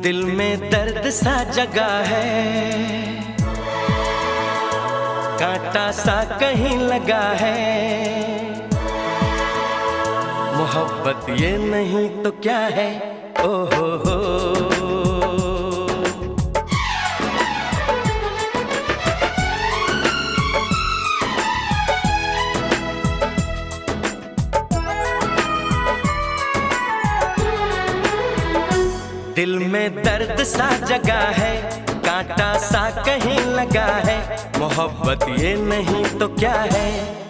दिल में दर्द सा जगा है, कांटा सा कहीं लगा है। मोहब्बत ये नहीं तो क्या है, ओ हो। दिल में दर्द सा जगा है, कांटा सा कहीं लगा है। मोहब्बत ये नहीं तो क्या है।